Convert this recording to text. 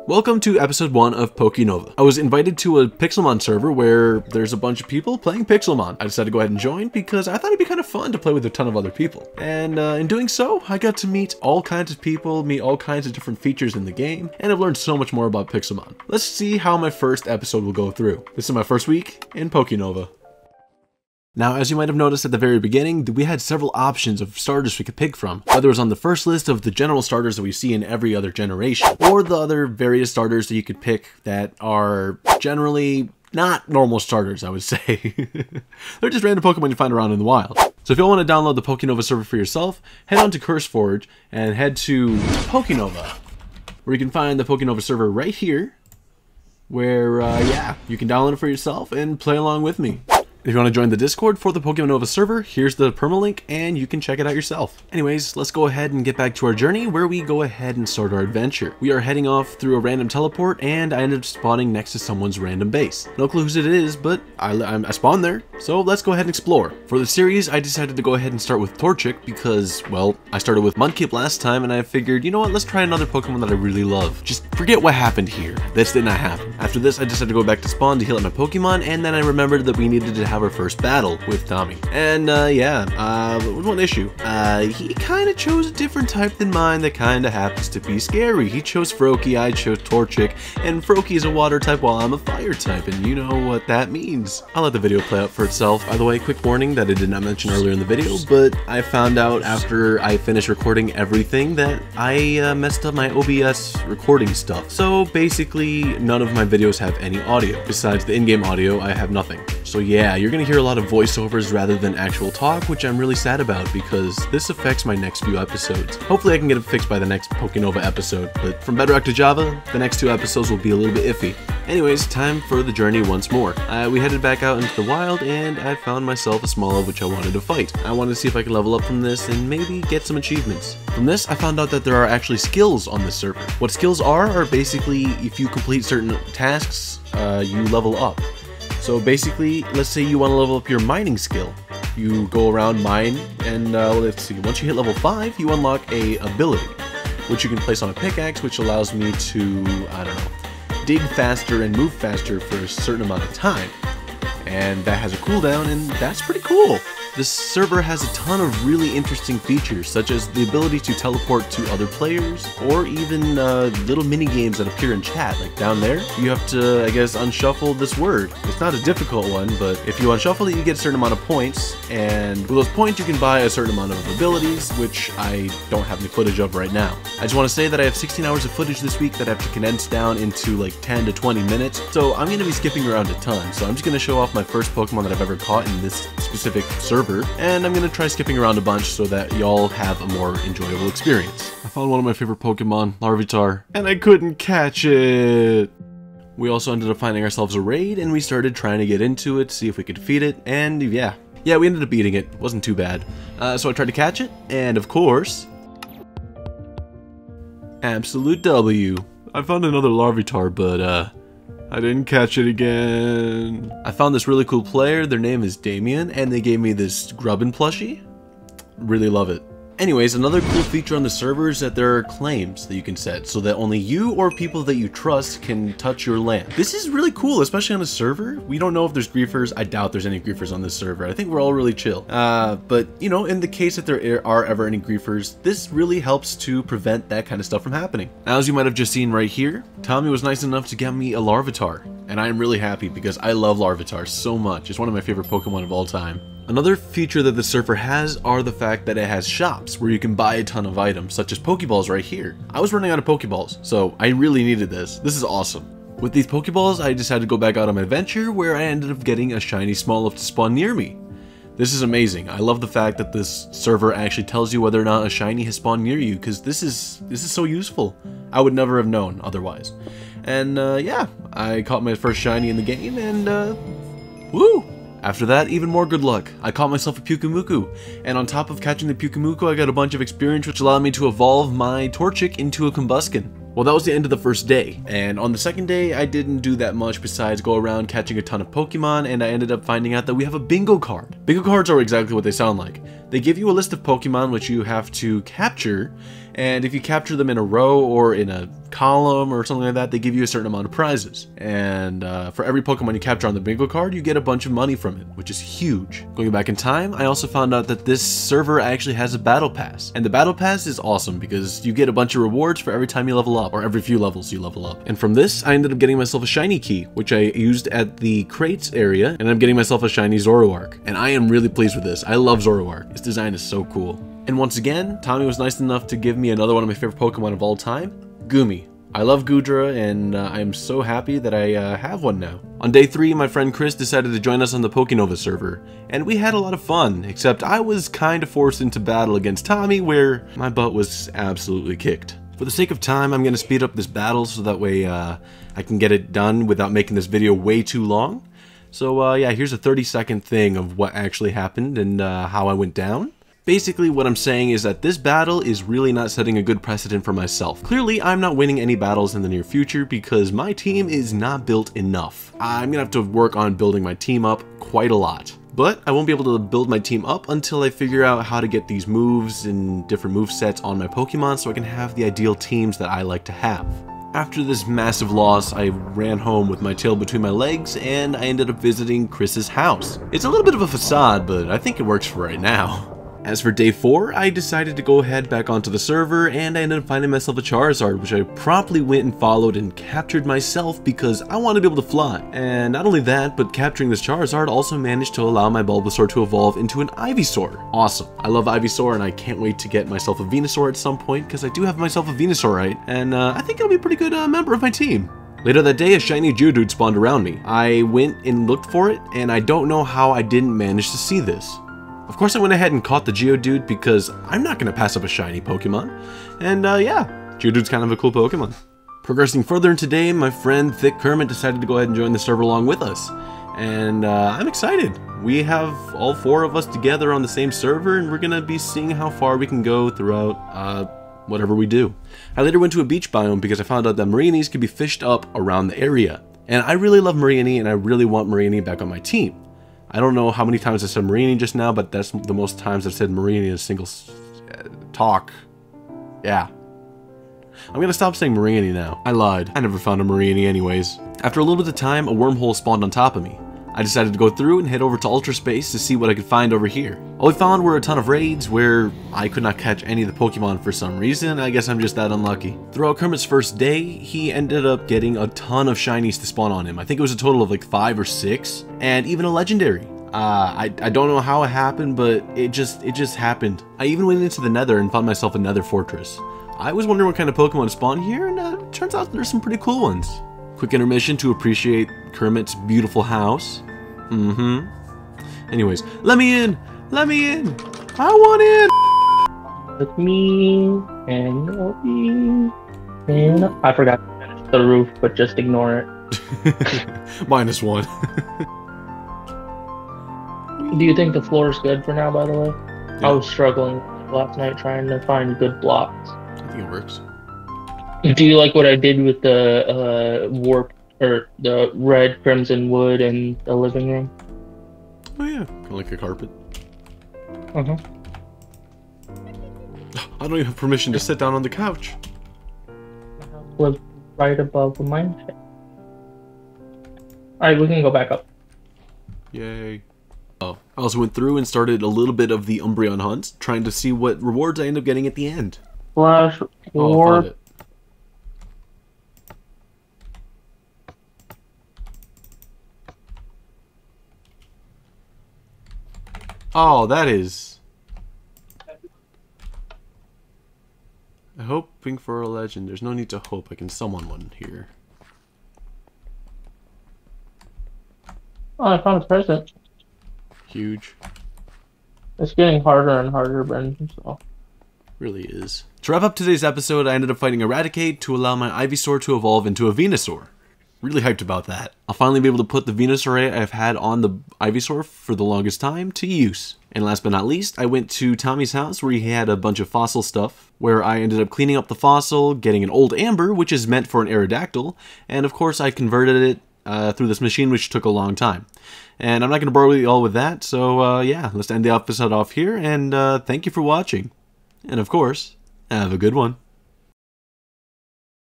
Welcome to episode 1 of PokeNova. I was invited to a Pixelmon server where there's a bunch of people playing Pixelmon. I decided to go ahead and join because I thought it'd be kind of fun to play with a ton of other people. And in doing so, I got to meet all kinds of people, meet all kinds of different features in the game, and I've learned so much more about Pixelmon. Let's see how my first episode will go through. This is my first week in PokeNova. Now, as you might have noticed at the very beginning, we had several options of starters we could pick from. Whether it was on the first list of the general starters that we see in every other generation, or the other various starters that you could pick that are generally not normal starters, I would say. They're just random Pokemon you find around in the wild. So if you want to download the PokeNova server for yourself, head on to CurseForge and head to PokeNova, where you can find the PokeNova server right here, where, yeah, you can download it for yourself and play along with me. If you want to join the Discord for the PokeNova server, here's the permalink and you can check it out yourself. Anyways, let's go ahead and get back to our journey where we go ahead and start our adventure. We are heading off through a random teleport and I ended up spawning next to someone's random base. No clue whose it is, but I spawned there, so let's go ahead and explore. For the series, I decided to go ahead and start with Torchic because, well, I started with Mudkip last time and I figured, you know what, let's try another Pokemon that I really love. Just forget what happened here. This did not happen. After this, I decided to go back to spawn to heal up my Pokemon, and then I remembered that we needed to have our first battle with Tommy. And yeah, there was one issue. He kind of chose a different type than mine that kind of happens to be scary. He chose Froakie, I chose Torchic, and Froakie is a water type while I'm a fire type, and you know what that means. I'll let the video play out for itself. By the way, quick warning that I did not mention earlier in the video, but I found out after I finished recording everything that I messed up my OBS recording stuff. So basically, none of my videos have any audio. Besides the in-game audio, I have nothing. So yeah, you're gonna hear a lot of voiceovers rather than actual talk, which I'm really sad about because this affects my next few episodes. Hopefully I can get it fixed by the next PokeNova episode, but from Bedrock to Java, the next 2 episodes will be a little bit iffy. Anyways, time for the journey once more. We headed back out into the wild and I found myself a Smoliv which I wanted to fight. I wanted to see if I could level up from this and maybe get some achievements. From this, I found out that there are actually skills on this server. What skills are basically if you complete certain tasks, you level up. So basically, let's say you want to level up your mining skill. You go around mine and let's see, once you hit level 5, you unlock a ability, which you can place on a pickaxe, which allows me to, I don't know, dig faster and move faster for a certain amount of time. And that has a cooldown, and that's pretty cool. This server has a ton of really interesting features, such as the ability to teleport to other players, or even little mini games that appear in chat. Like down there, you have to, I guess, unshuffle this word. It's not a difficult one, but if you unshuffle it, you get a certain amount of points, and with those points, you can buy a certain amount of abilities, which I don't have any footage of right now. I just want to say that I have 16 hours of footage this week that I have to condense down into like 10 to 20 minutes, so I'm going to be skipping around a ton. So I'm just going to show off my first Pokemon that I've ever caught in this specific server, and I'm gonna try skipping around a bunch so that y'all have a more enjoyable experience. I found one of my favorite Pokemon, Larvitar, and I couldn't catch it! We also ended up finding ourselves a raid, and we started trying to get into it, see if we could defeat it, and yeah, we ended up beating it. It wasn't too bad. So I tried to catch it, and of course, absolute W. I found another Larvitar, but I didn't catch it again. I found this really cool player, their name is Damien, and they gave me this Grubbin plushie. Really love it. Anyways, another cool feature on the server is that there are claims that you can set so that only you or people that you trust can touch your land. This is really cool, especially on a server. We don't know if there's griefers. I doubt there's any griefers on this server. I think we're all really chill. But, you know, in the case that there are ever any griefers, this really helps to prevent that kind of stuff from happening. Now, as you might have just seen right here, Tommy was nice enough to get me a Larvitar. And I'm really happy because I love Larvitar so much. It's one of my favorite Pokemon of all time. Another feature that the server has are the fact that it has shops where you can buy a ton of items, such as Pokeballs right here. I was running out of Pokeballs, so I really needed this. This is awesome. With these Pokeballs, I decided to go back out on my adventure where I ended up getting a shiny Smoliv to spawn near me. This is amazing. I love the fact that this server actually tells you whether or not a shiny has spawned near you, because this is so useful. I would never have known otherwise. And yeah, I caught my first shiny in the game, and woo! After that, even more good luck. I caught myself a Pyukumuku, and on top of catching the Pyukumuku, I got a bunch of experience which allowed me to evolve my Torchic into a Combusken. Well, that was the end of the first day, and on the second day, I didn't do that much besides go around catching a ton of Pokemon, and I ended up finding out that we have a bingo card. Bingo cards are exactly what they sound like. They give you a list of Pokemon which you have to capture, and if you capture them in a row or in a column or something like that, they give you a certain amount of prizes. And for every Pokemon you capture on the bingo card, you get a bunch of money from it, which is huge. Going back in time, I also found out that this server actually has a battle pass. And the battle pass is awesome because you get a bunch of rewards for every time you level up, or every few levels you level up. And from this, I ended up getting myself a shiny key, which I used at the crates area, and I'm getting myself a shiny Zoroark. And I am really pleased with this. I love Zoroark. Its design is so cool. And once again, Tommy was nice enough to give me another one of my favorite Pokemon of all time, Goomy. I love Goodra, and I am so happy that I have one now. On day 3, my friend Chris decided to join us on the PokeNova server, and we had a lot of fun, except I was kind of forced into battle against Tommy, where my butt was absolutely kicked. For the sake of time, I'm going to speed up this battle so that way I can get it done without making this video way too long. So yeah, here's a 30-second thing of what actually happened and how I went down. Basically, what I'm saying is that this battle is really not setting a good precedent for myself. Clearly, I'm not winning any battles in the near future because my team is not built enough. I'm gonna have to work on building my team up quite a lot. But I won't be able to build my team up until I figure out how to get these moves and different movesets on my Pokemon so I can have the ideal teams that I like to have. After this massive loss, I ran home with my tail between my legs and I ended up visiting Chris's house. It's a little bit of a facade, but I think it works for right now. As for day 4, I decided to go ahead back onto the server and I ended up finding myself a Charizard, which I promptly went and followed and captured myself because I want to be able to fly. And not only that, but capturing this Charizard also managed to allow my Bulbasaur to evolve into an Ivysaur. Awesome. I love Ivysaur and I can't wait to get myself a Venusaur at some point because I do have myself a Venusaurite and I think it'll be a pretty good member of my team. Later that day, a shiny Geodude spawned around me. I went and looked for it and I don't know how I didn't manage to see this. Of course, I went ahead and caught the Geodude because I'm not going to pass up a shiny Pokemon. And yeah, Geodude's kind of a cool Pokemon. Progressing further into day, my friend Thick Kermit decided to go ahead and join the server along with us. And I'm excited. We have all 4 of us together on the same server and we're going to be seeing how far we can go throughout whatever we do. I later went to a beach biome because I found out that Marinis could be fished up around the area. And I really love Marini and I really want Marini back on my team. I don't know how many times I said Marini just now, but that's the most times I've said Marini in a single talk. Yeah. I'm gonna stop saying Marini now. I lied. I never found a Marini anyways. After a little bit of time, a wormhole spawned on top of me. I decided to go through and head over to Ultra Space to see what I could find over here. All we found were a ton of raids where I could not catch any of the Pokemon for some reason. I guess I'm just that unlucky. Throughout Kermit's first day, he ended up getting a ton of shinies to spawn on him. I think it was a total of like 5 or 6, and even a legendary. I don't know how it happened, but it just happened. I even went into the Nether and found myself a Nether fortress. I was wondering what kind of Pokemon spawn here, and it turns out there's some pretty cool ones. Quick intermission to appreciate Kermit's beautiful house. Anyways, let me in! Let me in! I want in! With me and me and I forgot to finish the roof, but just ignore it. -1. Do you think the floor is good for now, by the way? Yeah. I was struggling last night trying to find good blocks. I think it works. Do you like what I did with the warp, or the red crimson wood in the living room? Oh yeah, kind of like a carpet. Uh-huh. I don't even have permission to sit down on the couch. Live right above the mine pit. Alright, we can go back up. Yay. Oh, I also went through and started a little bit of the Umbreon hunt, trying to see what rewards I end up getting at the end. Flash Oh, I found it. Oh, that is... Hoping for a legend. There's no need to hope. I can summon one here. Oh, I found a present. Huge. It's getting harder and harder, Ben, so... Really is. To wrap up today's episode, I ended up fighting Eradicate to allow my Ivysaur to evolve into a Venusaur. Really hyped about that. I'll finally be able to put the Venusaur I've had on the Ivysaur for the longest time to use. And last but not least, I went to Tommy's house where he had a bunch of fossil stuff, where I ended up cleaning up the fossil, getting an old amber, which is meant for an Aerodactyl, and of course I converted it through this machine, which took a long time. And I'm not going to bore you all with that, so yeah, let's end the episode off here, and thank you for watching. And of course, have a good one.